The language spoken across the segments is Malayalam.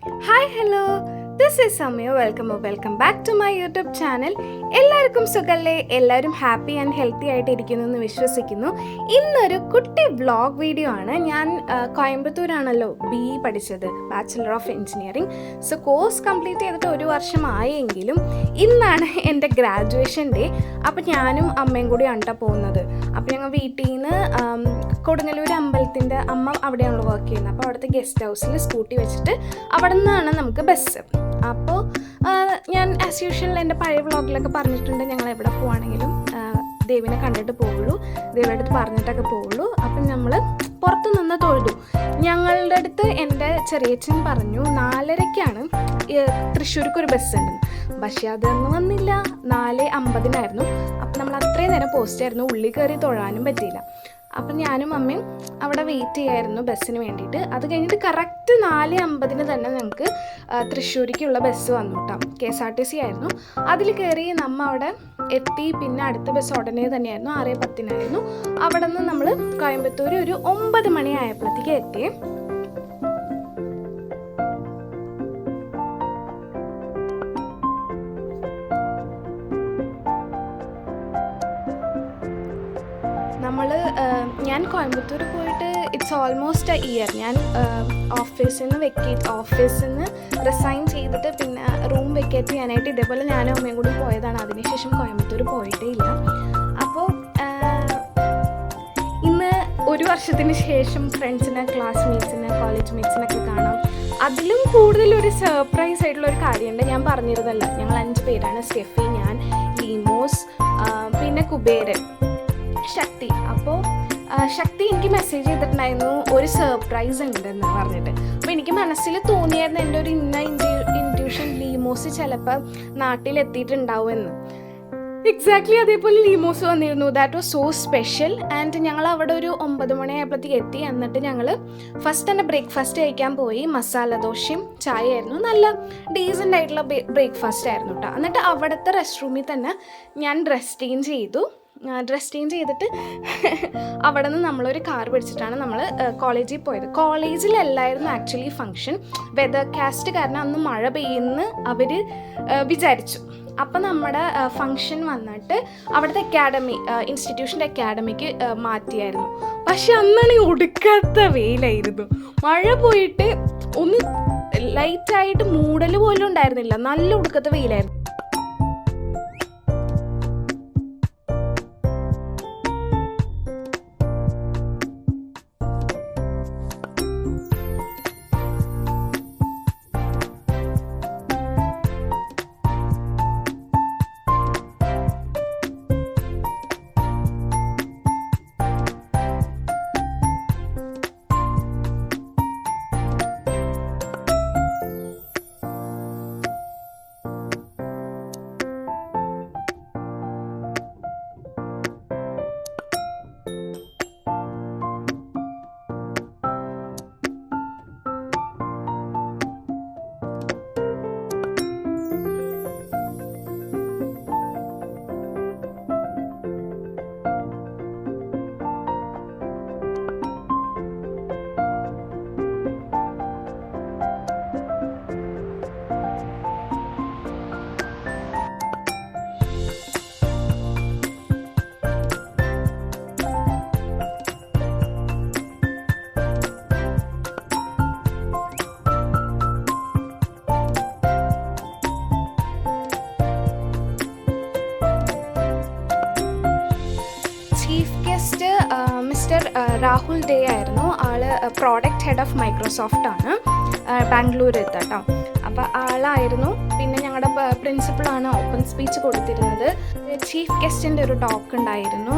Hi hello, this is Samaya. Welcome back to my YouTube channel. എല്ലാവർക്കും സുഖല്ലേ? എല്ലാവരും ഹാപ്പി ആൻഡ് ഹെൽത്തി ആയിട്ട് ഇരിക്കുന്നു എന്ന് വിശ്വസിക്കുന്നു. ഇന്നൊരു കുട്ടി വ്ളോഗ് വീഡിയോ ആണ്. ഞാൻ കോയമ്പത്തൂരാണല്ലോ BE പഠിച്ചത്, bachelor of engineering. So course complete ചെയ്തിട്ട് 1 വർഷമായെങ്കിലും ഇന്നാണ് എൻ്റെ ഗ്രാജുവേഷൻ ഡേ. അപ്പോൾ ഞാനും അമ്മയും കൂടി ആണ് പോകുന്നത്. അപ്പോൾ ഞങ്ങൾ വീട്ടിൽ നിന്ന് കൊടുങ്ങല്ലൂർ അമ്പലത്തിൻ്റെ അമ്മ അവിടെയാണല്ലോ വർക്ക് ചെയ്യുന്നത്. അപ്പോൾ അവിടുത്തെ ഗസ്റ്റ് ഹൗസിൽ സ്കൂട്ടി വെച്ചിട്ട് അവിടെ നിന്നാണ് നമുക്ക് ബസ്. അപ്പോൾ ഞാൻ ആസ് യൂഷ്വൽ എൻ്റെ പഴയ വ്ളോഗിലൊക്കെ പറഞ്ഞിട്ടുണ്ട്, ഞങ്ങൾ എവിടെ പോവുകയാണെങ്കിലും ദേവിനെ കണ്ടിട്ട് പോവുള്ളൂ, ദേവിയുടെ അടുത്ത് പറഞ്ഞിട്ടൊക്കെ പോവുള്ളൂ. അപ്പം നമ്മൾ പുറത്ത് നിന്ന് തൊഴുതു. ഞങ്ങളുടെ അടുത്ത് എൻ്റെ ചെറിയച്ഛൻ പറഞ്ഞു 4:30-ക്കാണ് തൃശ്ശൂർക്ക് ഒരു ബസ് ഉണ്ട്. പക്ഷേ അതൊന്നും വന്നില്ല, 4:50-നായിരുന്നു. അപ്പം നമ്മൾ അത്രയും നേരം പോസ്റ്റായിരുന്നു, ഉള്ളിൽ കയറി തൊഴാനും പറ്റിയില്ല. അപ്പം ഞാനും അമ്മയും അവിടെ വെയിറ്റ് ചെയ്യായിരുന്നു ബസ്സിന് വേണ്ടിയിട്ട്. അത് കഴിഞ്ഞിട്ട് കറക്റ്റ് 4:50-ന് തന്നെ ഞങ്ങൾക്ക് തൃശ്ശൂരിക്കുള്ള ബസ് വന്നു കേട്ടോ. KSRTC ആയിരുന്നു. അതിൽ കയറി നമ്മ അവിടെ എത്തി. പിന്നെ അടുത്ത ബസ് ഉടനെ തന്നെയായിരുന്നു, 6:10-നായിരുന്നു. അവിടെ നിന്ന് നമ്മൾ കോയമ്പത്തൂർ ഒരു 9 മണി ആയപ്പോഴത്തേക്ക് എത്തി. ഞാൻ കോയമ്പത്തൂർ പോയിട്ട് ഇറ്റ്സ് ഓൾമോസ്റ്റ് എ ഇയർ. ഞാൻ ഓഫീസിൽ നിന്ന് റിസൈൻ ചെയ്തിട്ട് പിന്നെ റൂം വെക്കേറ്റ് ചെയ്യാനായിട്ട് ഇതേപോലെ ഞാനും അമ്മയും കൂടി പോയതാണ്. അതിനുശേഷം കോയമ്പത്തൂർ പോയിട്ടേ ഇല്ല. അപ്പോൾ ഇന്ന് 1 വർഷത്തിന് ശേഷം ഫ്രണ്ട്സിനെ, ക്ലാസ്മേറ്റ്സിനെ, കോളേജ് മേറ്റ്സിനൊക്കെ കാണാം. അതിലും കൂടുതലൊരു സർപ്രൈസ് ആയിട്ടുള്ളൊരു കാര്യമുണ്ട്. ഞാൻ പറഞ്ഞിരുന്നല്ലോ, ഞങ്ങൾ 5 പേരാണ്. സ്റ്റെഫി, ഞാൻ, ലീമോസ്, പിന്നെ കുബേരൻ, ശക്തി. അപ്പോൾ ശക്തി എനിക്ക് മെസ്സേജ് ചെയ്തിട്ടുണ്ടായിരുന്നു ഒരു സർപ്രൈസ് ഉണ്ടെന്ന് പറഞ്ഞിട്ട്. അപ്പോൾ എനിക്ക് മനസ്സിൽ തോന്നിയായിരുന്നു എൻ്റെ ഒരു ഇൻട്യൂഷൻ, ലീമോസ് ചിലപ്പോൾ നാട്ടിലെത്തിയിട്ടുണ്ടാവുമെന്ന്. എക്സാക്ട്ലി അതേപോലെ ലീമോസ് വന്നിരുന്നു. That was so special. And ഞങ്ങൾ അവിടെ ഒരു 9 മണി ആയപ്പോഴത്തേക്ക് എത്തി. എന്നിട്ട് ഞങ്ങൾ ഫസ്റ്റ് തന്നെ ബ്രേക്ക്ഫാസ്റ്റ് കഴിക്കാൻ പോയി. മസാല ദോശയും ചായയായിരുന്നു. നല്ല ഡീസൻ്റ് ആയിട്ടുള്ള ബ്രേക്ക്ഫാസ്റ്റ് ആയിരുന്നു കേട്ടോ. എന്നിട്ട് അവിടുത്തെ റെസ്റ്റ് റൂമിൽ തന്നെ ഞാൻ ഡ്രസ് ചേഞ്ച് ചെയ്തിട്ട് അവിടെ നിന്ന് നമ്മളൊരു കാർ പിടിച്ചിട്ടാണ് നമ്മൾ കോളേജിൽ പോയത്. കോളേജിലല്ലായിരുന്നു ആക്ച്വലി ഫങ്ഷൻ. വെതർ കാസ്റ്റ് കാരണം അന്ന് മഴ പെയ്യുമെന്ന് അവർ വിചാരിച്ചു. അപ്പം നമ്മുടെ ഫങ്ഷൻ വന്നിട്ട് അവിടുത്തെ ഇൻസ്റ്റിറ്റ്യൂഷൻ്റെ അക്കാഡമിക്ക് മാറ്റിയായിരുന്നു. പക്ഷെ അന്നാണ് ഒടുക്കാത്ത വെയിലായിരുന്നു. മഴ പോയിട്ട് ഒന്ന് ലൈറ്റായിട്ട് മൂടൽ പോലും ഉണ്ടായിരുന്നില്ല, നല്ല ഒടുക്കത്തെ വെയിലായിരുന്നു. മിസ്റ്റർ രാഹുൽ ഡേ ആയിരുന്നു. ആള് പ്രോഡക്റ്റ് ഹെഡ് ഓഫ് മൈക്രോസോഫ്റ്റ് ആണ്, ബാംഗ്ലൂർ എത്താട്ടോ. അപ്പോൾ ആളായിരുന്നു. പിന്നെ ഞങ്ങളുടെ പ്രിൻസിപ്പളാണ് ഓപ്പൺ സ്പീച്ച് കൊടുത്തിരുന്നത്. ചീഫ് ഗസ്റ്റിൻ്റെ ഒരു ടോക്ക് ഉണ്ടായിരുന്നു.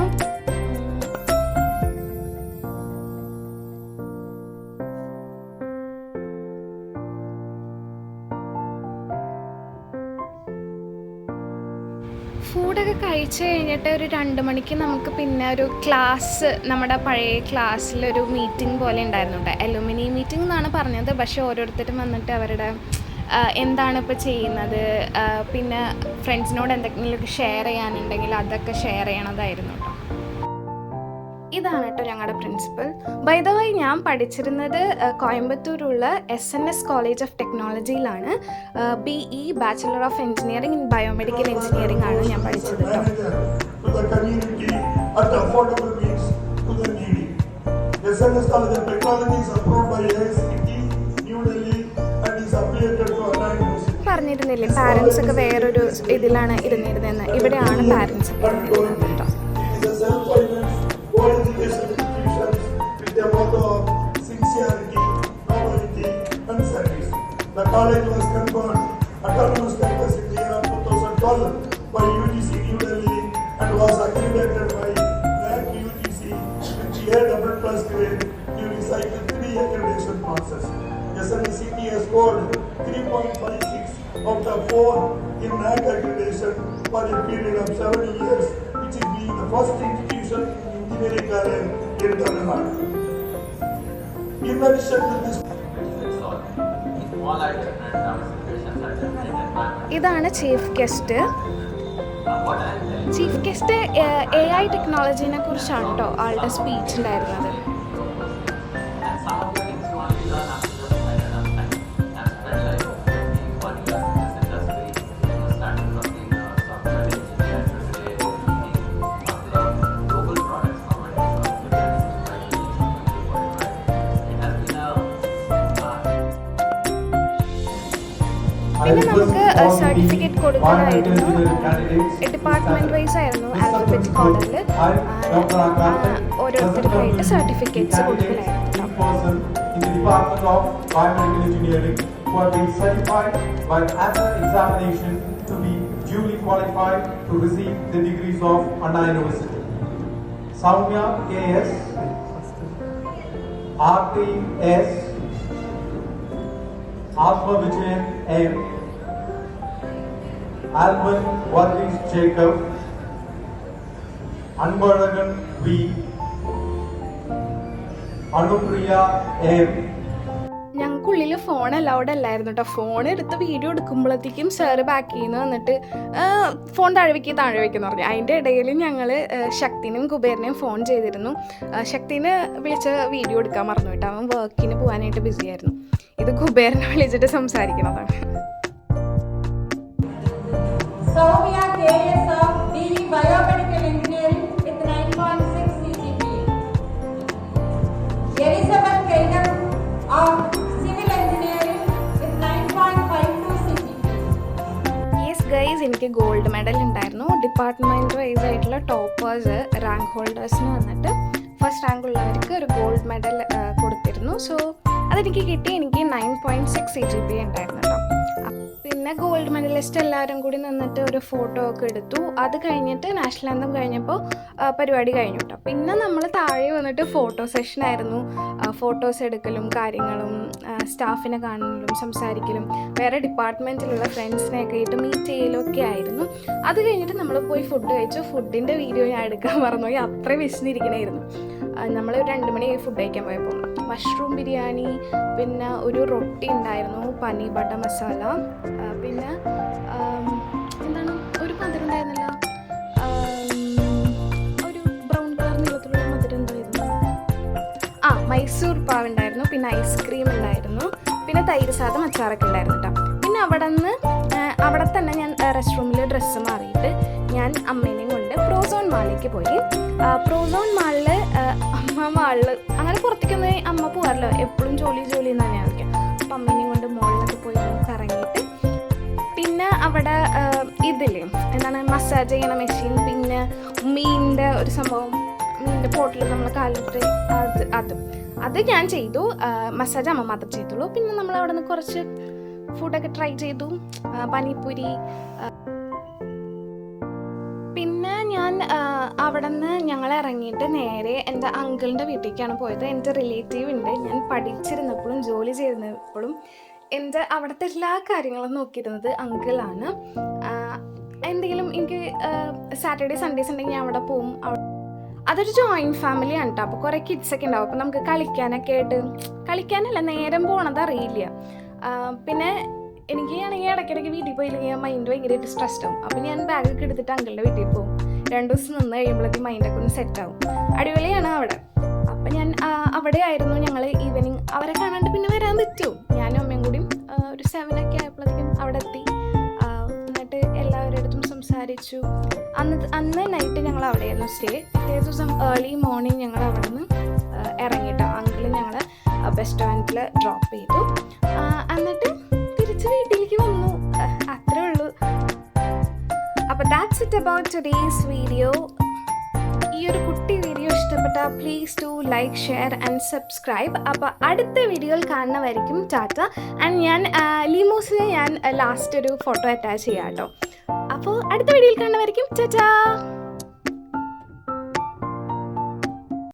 ഫുഡൊക്കെ കഴിച്ച് കഴിഞ്ഞിട്ട് ഒരു 2 മണിക്ക് നമുക്ക് പിന്നെ ഒരു ക്ലാസ്, നമ്മുടെ പഴയ ക്ലാസ്സിലൊരു മീറ്റിംഗ് പോലെ ഉണ്ടായിരുന്നു കേട്ടോ. അലുമിനി മീറ്റിംഗ് എന്നാണ് പറഞ്ഞത്. പക്ഷേ ഓരോരുത്തരും വന്നിട്ട് അവരുടെ എന്താണ് ഇപ്പോൾ ചെയ്യുന്നത്, പിന്നെ ഫ്രണ്ട്സിനോട് എന്തെങ്കിലുമൊക്കെ ഷെയർ ചെയ്യാനുണ്ടെങ്കിൽ അതൊക്കെ ഷെയർ ചെയ്യണതായിരുന്നു കേട്ടോ. ഇതാണ് കേട്ടോ ഞങ്ങളുടെ പ്രിൻസിപ്പൽ. ബൈ ദ വേ, ഞാൻ പഠിച്ചിരുന്നത് കോയമ്പത്തൂരുള്ള SNS കോളേജ് ഓഫ് ടെക്നോളജിയിലാണ്. BE bachelor of engineering in biomedical engineering ആണ് ഞാൻ പഠിച്ചത് കേട്ടോ. SNS College of Technology is approved by AICTE, New Delhi, and is affiliated to Anna University. പറഞ്ഞിരുന്നില്ലേ പാരൻസ് ഒക്കെ വേറൊരു ഇതിലാണ് ഇരുന്നിരുന്നതെന്ന്. ഇവിടെയാണ് പാരൻസ് ഒക്കെ ഇരുന്നിരുന്നത് കേട്ടോ. It is a self-financed co-education institution with a motto of sincerity, nobility, and service. The college was conferred autonomous status in the year of 2012 by UGC New Delhi and was accredited by NAAC UGC with A++ grade during cycle 3 accreditation process. SNCT has scored 3.56 out of 4 in NAAC accreditation for a period of 7 years, which is being the first institution in engineering college in Tamil Nadu. In addition to this, ഇതാണ് chief guest. Chief guest AI ടെക്നോളജീനെ കുറിച്ചാണ് കേട്ടോ ആളുടെ സ്പീച്ച് ഉണ്ടായിരുന്നത്. പിന്നെ നമുക്ക് സർട്ടിഫിക്കറ്റ് കൊടുക്കാനായിരുന്നു. ഡിപ്പാർട്ട്മെന്റ് വൈസ് ആയിരുന്നു ആൽഫബറ്റിക് ഓർഡറിൽ ഓരോരുത്തർക്കായിട്ട് certificates കൊടുക്കലായിരുന്നു. Soumya KS, RTS, Atma Vijayan M, Alvin Varghese Jacob, Anbaragan V, Anupriya M. ഞങ്ങൾക്കുള്ളിൽ ഫോൺ അലൗഡ് അല്ലായിരുന്നു കേട്ടോ. ഫോൺ എടുത്ത് വീഡിയോ എടുക്കുമ്പോഴത്തേക്കും സാറ് ബാക്കിൽ നിന്ന് വന്നിട്ട് ഫോൺ താഴെ വയ്ക്കുമെന്ന് പറഞ്ഞു. അതിൻ്റെ ഇടയിൽ ഞങ്ങൾ ശക്തിനും കുബേരനെയും ഫോൺ ചെയ്തിരുന്നു. ശക്തിനെ വിളിച്ച് വീഡിയോ എടുക്കാൻ മറന്നു കേട്ടോ. അവൻ വർക്കിന് പോകാനായിട്ട് ബിസി ആയിരുന്നു. ഇത് കുബേരനെ വിളിച്ചിട്ട് സംസാരിക്കുന്നതാണ്. Soumya KS of BE Biomedical Engineering with 9.6 CGPA. Elizabeth Kagan of Civil Engineering with 9.52 CGPA. Yes guys, എനിക്ക് ഗോൾഡ് മെഡൽ ഉണ്ടായിരുന്നു. ഡിപ്പാർട്ട്മെൻറ്റ് വൈസ് ആയിട്ടുള്ള ടോപ്പേഴ്സ് റാങ്ക് ഹോൾഡേഴ്സിന് വന്നിട്ട് ഫസ്റ്റ് റാങ്ക് ഉള്ളവർക്ക് ഒരു ഗോൾഡ് മെഡൽ കൊടുത്തിരുന്നു. സോ അതെനിക്ക് കിട്ടി. എനിക്ക് 9.6 CGPA ഉണ്ടായിരുന്നു കേട്ടോ. പിന്നെ ഗോൾഡ് മെഡലിസ്റ്റ് എല്ലാവരും കൂടി നിന്നിട്ട് ഒരു ഫോട്ടോ ഒക്കെ എടുത്തു. അത് കഴിഞ്ഞിട്ട് നാഷണൽ ആന്തം കഴിഞ്ഞപ്പോൾ പരിപാടി കഴിഞ്ഞു കേട്ടോ. പിന്നെ നമ്മൾ താഴെ വന്നിട്ട് ഫോട്ടോ സെഷനായിരുന്നു. ഫോട്ടോസ് എടുക്കലും കാര്യങ്ങളും സ്റ്റാഫിനെ കാണലും സംസാരിക്കലും വേറെ ഡിപ്പാർട്ട്മെൻറ്റിലുള്ള ഫ്രണ്ട്സിനെയൊക്കെ ആയിട്ട് മീറ്റ് ചെയ്യലും ഒക്കെ ആയിരുന്നു. അത് കഴിഞ്ഞിട്ട് നമ്മൾ പോയി ഫുഡ് കഴിച്ചു. ഫുഡിൻ്റെ വീഡിയോ ഞാൻ എടുക്കാൻ മറന്നുപോയി. അത്രയും വിശന്നിരിക്കണമായിരുന്നു. നമ്മൾ 2 മണി ഫുഡ് കഴിക്കാൻ പോയപ്പോൾ മഷ്റൂം ബിരിയാണി, പിന്നെ ഒരു റൊട്ടി ഉണ്ടായിരുന്നു, പനീർ ബട്ടർ മസാല, പിന്നെ എന്താണ് ഒരു മധുരം ഉണ്ടായിരുന്നല്ലോ, ഒരു ബ്രൗൺ കളർ നീളത്തിലുള്ള മധുരം എന്തായിരുന്നു, മൈസൂർ പാവ് ഉണ്ടായിരുന്നു, പിന്നെ ഐസ്ക്രീം ഉണ്ടായിരുന്നു, പിന്നെ തൈര് സാദം അച്ചാറൊക്കെ ഉണ്ടായിരുന്നു കേട്ടോ. പിന്നെ അവിടെ തന്നെ ഞാൻ റെസ്റ്റ് റൂമിൽ ഡ്രസ്സ് മാറിയിട്ട് ഞാൻ അമ്മേനെയും കൊണ്ട് പ്രോസോൺ മാളിലേക്ക് പോയി. പ്രോസോൺ മാളിൽ അങ്ങനെ പുറത്തേക്കൊന്നും അമ്മ പോകാറില്ല, എപ്പോഴും ജോലി എന്ന് തന്നെയാണ് വിളിക്കുക. അപ്പം അമ്മേനെയും കൊണ്ട് മോളിലൊക്കെ പോയി കറങ്ങിയിട്ട് പിന്നെ അവിടെ ഇതില്ലേ എന്താണ് മസാജ് ചെയ്യണ മെഷീൻ, പിന്നെ മീനിൻ്റെ ഒരു സംഭവം, മീനിൻ്റെ പോട്ടിൽ നമ്മൾ കാലിട്ട് അത് ഞാൻ ചെയ്തു. മസാജ് അമ്മ മാത്രം ചെയ്തുള്ളൂ. പിന്നെ നമ്മൾ അവിടെ നിന്ന് കുറച്ച് ഫുഡൊക്കെ ട്രൈ ചെയ്തു, പാനിപ്പൂരി. പിന്നെ ഞാൻ അവിടെ നിന്ന് ഞങ്ങൾ ഇറങ്ങിയിട്ട് നേരെ എൻ്റെ അങ്കിളിൻ്റെ വീട്ടിലേക്കാണ് പോയത്. എൻ്റെ റിലേറ്റീവ് ഉണ്ട്. ഞാൻ പഠിച്ചിരുന്നപ്പോഴും ജോലി ചെയ്തിരുന്നപ്പോഴും എൻ്റെ അവിടുത്തെ എല്ലാ കാര്യങ്ങളും നോക്കിയിരുന്നത് അങ്കിളാണ്. എന്തെങ്കിലും എനിക്ക് സാറ്റർഡേ സൺഡേസ് ഉണ്ടെങ്കിൽ ഞാൻ അവിടെ പോവും. അതൊരു ജോയിൻറ്റ് ഫാമിലിയാണ് കേട്ടോ. അപ്പോൾ കുറേ കിഡ്സൊക്കെ ഉണ്ടാവും. അപ്പോൾ നമുക്ക് കളിക്കാനൊക്കെ ആയിട്ട്, കളിക്കാനല്ല നേരം പോകണത് അറിയില്ല. പിന്നെ എനിക്ക് ആണെങ്കിൽ ഇടയ്ക്കിടയ്ക്ക് വീട്ടിൽ പോയില്ലെങ്കിൽ മൈൻഡ് ഭയങ്കരമായിട്ട് സ്ട്രെസ്ഡ് ആവും. അപ്പോൾ ഞാൻ ബാഗൊക്കെ എടുത്തിട്ട് അങ്കിളുടെ വീട്ടിൽ പോകും. 2 ദിവസം നിന്ന് കഴിയുമ്പോഴത്തേക്കും മൈൻഡൊക്കെ ഒന്ന് സെറ്റാവും. അടിപൊളിയാണ് അവിടെ. അപ്പം ഞാൻ അവിടെ ആയിരുന്നു ഞങ്ങൾ ഈവനിങ്. അവരെ കാണാണ്ട് പിന്നെ വരാൻ പറ്റുമോ? ഞാനും അമ്മയും കൂടിയും ഒരു 7 ഒക്കെ ആയപ്പോഴത്തേക്കും അവിടെ എത്തി. എന്നിട്ട് എല്ലാവരുടെ അടുത്തും സംസാരിച്ചു. അന്ന് നൈറ്റ് ഞങ്ങൾ അവിടെയായിരുന്നു സ്റ്റേ. പിറ്റേ ദിവസം ഏർലി മോർണിംഗ് ഞങ്ങൾ അവിടെ നിന്ന് ഇറങ്ങിയിട്ടോ. അങ്കിള് ഞങ്ങളെ ബസ് സ്റ്റാൻഡിൽ ഡ്രോപ്പ് ചെയ്തു. എന്നിട്ട് തിരിച്ച് വീട്ടിലേക്ക് വന്നു. അത്രേ ഉള്ളൂ. അപ്പോൾ that's it about today's video. ഈ ഒരു കുട്ടി വീഡിയോ ഇഷ്ടപ്പെട്ടാൽ please to like, share and subscribe. അപ്പോൾ അടുത്ത വീഡിയോയിൽ കാണുന്നവരിക്കും ടാറ്റ. ആൻഡ് ഞാൻ ലിമോസിനെ ഞാൻ ലാസ്റ്റ് ഒരു ഫോട്ടോ അറ്റാച്ച് ചെയ്യാം കേട്ടോ. അപ്പോൾ അടുത്ത വീഡിയോയിൽ കാണുന്നവരിക്കും ടാറ്റ.